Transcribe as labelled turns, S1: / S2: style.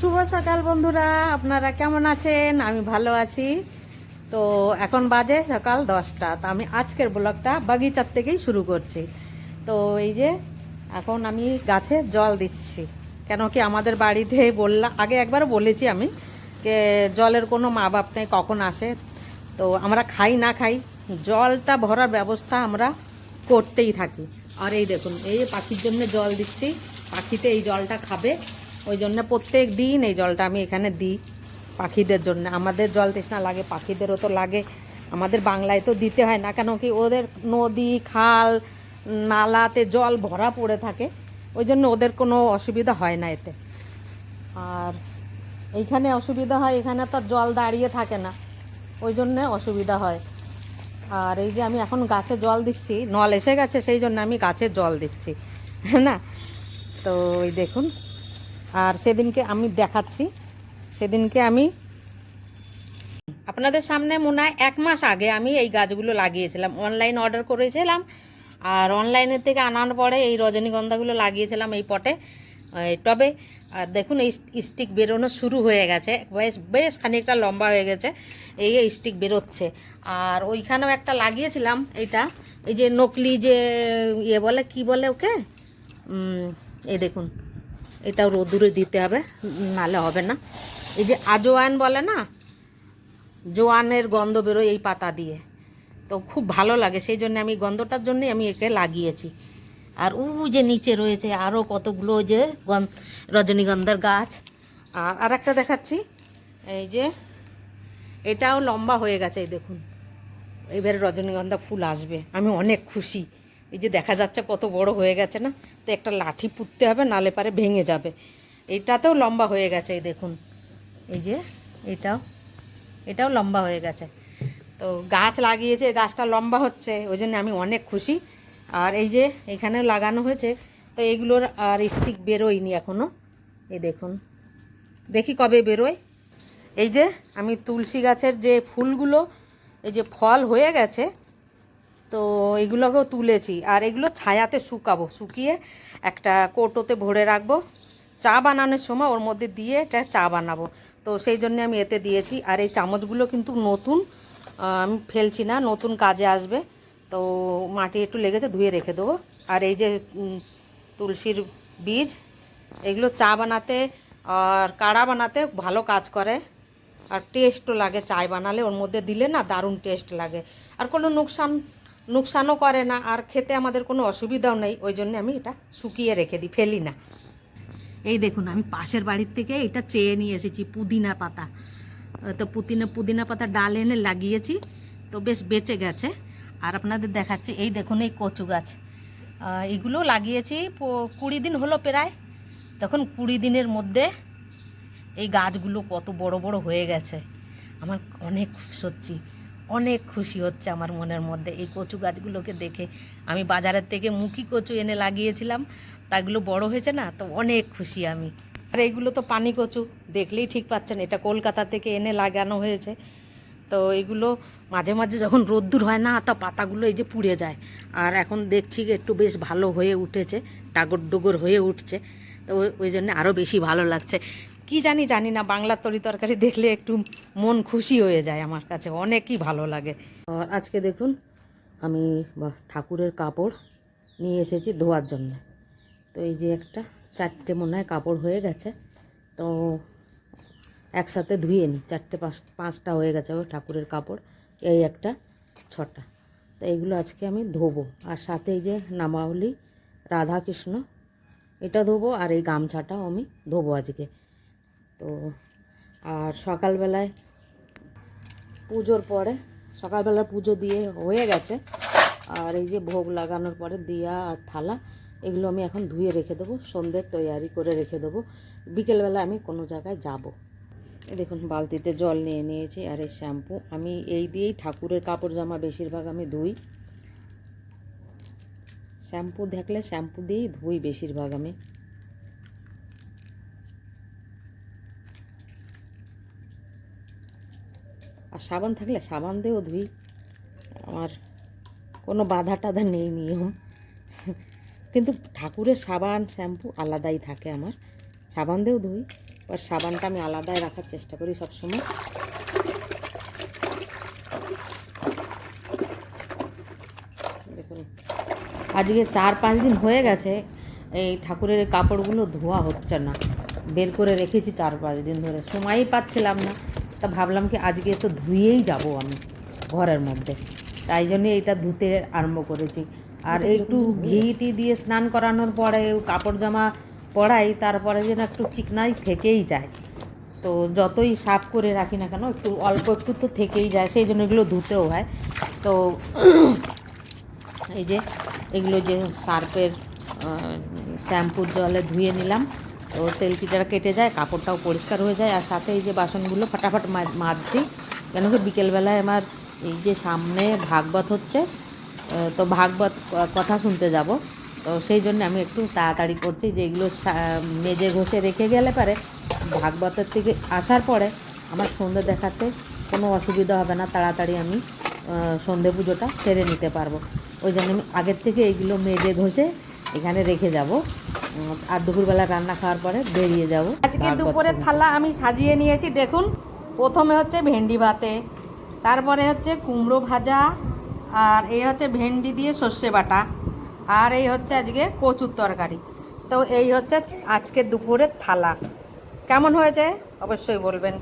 S1: শুভ সকাল বন্ধুরা, আপনারা কেমন আছেন? আমি ভালো আছি। তো এখন বাজে সকাল 10টা। তো আমি আজকের ব্লগটা বাগিচার থেকেই শুরু করছি। তো এই যে এখন আমি গাছে জল দিচ্ছি, কেন কি আমাদের বাড়িতে আগে একবার বলেছি আমি যে জলের কোনো মা বাপ নেই, কখন আসে। তো আমরা খাই না খাই, জলটা ভরার ব্যবস্থা আমরা করতেই থাকি। আর এই দেখুন, এই পাখির জন্য জল দিচ্ছি, পাখিতে এই জলটা খাবে, ওই জন্য প্রত্যেক দিন এই জলটা আমি এখানে দিই পাখিদের জন্য। আমাদের জল তৃষ্ণা লাগে, পাখিদেরও তো লাগে। আমাদের বাংলায় তো দিতে হয় না, কেন কি ওদের নদী খাল নালাতে জল ভরা পড়ে থাকে, ওই জন্য ওদের কোনো অসুবিধা হয় না এতে। আর এইখানে অসুবিধা হয়, এখানে তো জল দাঁড়িয়ে থাকে না, ওই জন্যে অসুবিধা হয়। আর এই যে আমি এখন গাছে জল দিচ্ছি, নল এসে গেছে সেই জন্য আমি গাছে জল দিচ্ছি, হ্যাঁ না? তো ওই দেখুন, আর সেদিনকে আমি দেখাচ্ছি, সেদিনকে আমি আপনাদের সামনে মনে হয় 1 মাস আগে আমি এই গাছগুলো লাগিয়েছিলাম, অনলাইন অর্ডার করেছিলাম। আর অনলাইনের থেকে আনার পরে এই রজনীগন্ধাগুলো লাগিয়েছিলাম এই পটে, এই টবে। আর দেখুন এই স্টিক বেরোনো শুরু হয়ে গেছে, বেশ বেশ খানিকটা লম্বা হয়ে গেছে, এই স্টিক বেরোচ্ছে। আর ওইখানেও একটা লাগিয়েছিলাম, এইটা এই যে নকলি যে বলে, কি বলে ওকে, এই দেখুন, এটাও রোদ্দুরে দিতে হবে, নালে হবে না। এই যে আজওয়ান বলে না, জোয়ানের গন্ধ বেরোয় এই পাতা দিয়ে, তো খুব ভালো লাগে, সেই জন্য আমি গন্ধটার জন্যই আমি একে লাগিয়েছি। আর ও যে নিচে রয়েছে আরও কতগুলো যে রজনীগন্ধার গাছ। আর একটা দেখাচ্ছি, এই যে এটাও লম্বা হয়ে গেছে, এই দেখুন, এবারে রজনীগন্ধা ফুল আসবে, আমি অনেক খুশি। এই যে দেখা যাচ্ছে কত বড় হয়ে গেছে না, তো একটা লাঠি পুঁততে হবে, নালে পারে ভেঙে যাবে। এইটাতেও লম্বা হয়ে গেছে, এই দেখুন, এই যে এটাও লম্বা হয়ে গেছে। তো গাছ লাগিয়েছে, গাছটা লম্বা হচ্ছে, ওই জন্য আমি অনেক খুশি। আর এই যে এখানেও লাগানো হয়েছে, তো এইগুলোর আর স্টিক বেরোয়নি এখনও, এই দেখুন, দেখি কবে বেরোয়। এই যে আমি তুলসী গাছের যে ফুলগুলো, এই যে ফল হয়ে গেছে, তো এগুলোকেও তুলেছি, আর এগুলো ছায়াতে শুকাবো, শুকিয়ে একটা কৌটোতে ভরে রাখবো, চা বানানোর সময় ওর মধ্যে দিয়ে এটা চা বানাবো। তো সেই জন্য আমি এতে দিয়েছি। আর এই চামচগুলো কিন্তু নতুন, আমি ফেলছি না, নতুন কাজে আসবে। তো মাটি একটু লেগেছে, ধুয়ে রেখে দেবো। আর এই যে তুলসীর বীজ, এগুলো চা বানাতে আর কাড়া বানাতে ভালো কাজ করে, আর টেস্টও লাগে, চায় বানালে ওর মধ্যে দিলে না দারুণ টেস্ট লাগে। আর কোনো নুকসানও করে না, আর খেতে আমাদের কোনো অসুবিধাও নেই, ওই জন্য আমি এটা শুকিয়ে রেখে দিই, ফেলি না। এই দেখুন, আমি পাশের বাড়ির থেকে এটা চেয়ে নিয়ে এসেছি, পুদিনা পাতা। তো পুদিনা পাতা ডাল এনে লাগিয়েছি, তো বেশ বেঁচে গেছে। আর আপনাদের দেখাচ্ছি, এই দেখুন এই কচু গাছ, এগুলো লাগিয়েছি 20 দিন হলো প্রায়। তখন 20 দিনের মধ্যে এই গাছগুলো কত বড় বড় হয়ে গেছে, আমার অনেক অনেক খুশি হচ্ছে আমার মনের মধ্যে এই কচু গাছগুলোকে দেখে। আমি বাজারের থেকে মুখী কচু এনে লাগিয়েছিলাম, তাগুলো বড় হয়েছে না, তো অনেক খুশি আমি। আর এইগুলো তো পানি কচু, দেখলেই ঠিক পাচ্ছেন, এটা কলকাতা থেকে এনে লাগানো হয়েছে। তো এগুলো মাঝে মাঝে যখন রোদ্দুর হয় না, তা পাতাগুলো এই যে পুড়ে যায়। আর এখন দেখছি একটু বেশ ভালো হয়ে উঠেছে, ডাগর ডুগর হয়ে উঠছে, তো ওই জন্য আরও বেশি ভালো লাগছে। কি জানি না, বাংলার তরকারি দেখলে একটু মন খুশি হয়ে যায়, আমার কাছে অনেকই ভালো লাগে। আর আজকে দেখুন, আমি ঠাকুরের কাপড় নিয়ে এসেছি ধোয়ার জন্য। তো এই যে একটা 4টে মনে হয় কাপড় হয়ে গেছে, তো একসাথে ধুয়ে নিই, 4টে 5টা হয়ে গেছে ওই ঠাকুরের কাপড়, এই একটা 6টা। তো এইগুলো আজকে আমি ধোবো। আর সাথে এই যে নামাবলী রাধাকৃষ্ণ, এটা ধোবো, আর এই গামছাটাও আমি ধোবো আজকে। তো আর সকালবেলায় পুজোর পরে, সকালবেলা পুজো দিয়ে হয়ে গেছে, আর এই যে ভোগ লাগানোর পরে দিয়া আর থালা, এগুলো আমি এখন ধুয়ে রেখে দেবো, সন্ধ্যের তৈয়ারি করে রেখে দেবো, বিকেলবেলা আমি কোনো জায়গায় যাব। এই দেখুন বালতিতে জল নিয়ে নিয়েছি, আর এই শ্যাম্পু, আমি এই দিয়েই ঠাকুরের কাপড় জামা বেশিরভাগ আমি ধুই, শ্যাম্পু দেখলে শ্যাম্পু দিয়েই ধুই বেশিরভাগ আমি। আর সাবান থাকলে সাবান দিয়েও ধুই, আমার কোনো বাধা টাধা নেই নিয়ম, কিন্তু ঠাকুরের সাবান শ্যাম্পু আলাদাই থাকে আমার, সাবান দিয়েও ধুই। আর সাবানটা আমি আলাদাই রাখার চেষ্টা করি সবসময়। দেখুন আজকে 4-5 দিন হয়ে গেছে এই ঠাকুরের কাপড়গুলো ধোয়া হচ্ছে না, বের করে রেখেছি 4-5 দিন ধরে, সময়ই পাচ্ছিলাম না। তা ভাবলাম কি আজকে তো ধুয়েই যাব আমি ঘরের মধ্যে, তাই জন্য এইটা ধুতে আরম্ভ করেছি। আর একটু ঘি দিয়ে স্নান করানোর পরে কাপড় জামা পরাই, তারপরে যেন একটু চিকনাই থেকেই যায়। তো যতই সাফ করে রাখি না কেন একটু অল্প একটু তো থেকেই যায়, সেই জন্য এগুলো ধুতেও হয়। তো এই যে এগুলো যে সার্ফের শ্যাম্পুর জলে ধুয়ে নিলাম, তো তেল চিটারা কেটে যায়, কাপড়টাও পরিষ্কার হয়ে যায়। আর সাথে এই যে বাসনগুলো ফাটাফাট মাজছি, কেন কি বিকেলবেলায় আমার এই যে সামনে ভাগবত হচ্ছে, তো ভাগবত কথা শুনতে যাব, তো সেই জন্য আমি একটু তাড়াতাড়ি করছি যে এগুলো মেজে ঘষে রেখে গেলে পারে ভাগবতের থেকে আসার পরে আমার সন্ধ্যে দেখাতে কোনো অসুবিধা হবে না, তাড়াতাড়ি আমি সন্ধে পুজোটা সেরে নিতে পারবো। ওই জন্য আমি আগের থেকে এইগুলো মেজে ঘষে এখানে রেখে যাব, আর দুপুরবেলা রান্না খাওয়ার পরে বেরিয়ে যাব। আজকে দুপুরের থালা আমি সাজিয়ে নিয়েছি, দেখুন প্রথমে হচ্ছে ভেন্ডি ভাতে, তারপরে হচ্ছে কুমড়ো ভাজা, আর এই হচ্ছে ভেন্ডি দিয়ে সর্ষে বাটা, আর এই হচ্ছে আজকে কচুর তরকারি। তো এই হচ্ছে আজকে দুপুরের থালা। কেমন হয়েছে অবশ্যই বলবেন।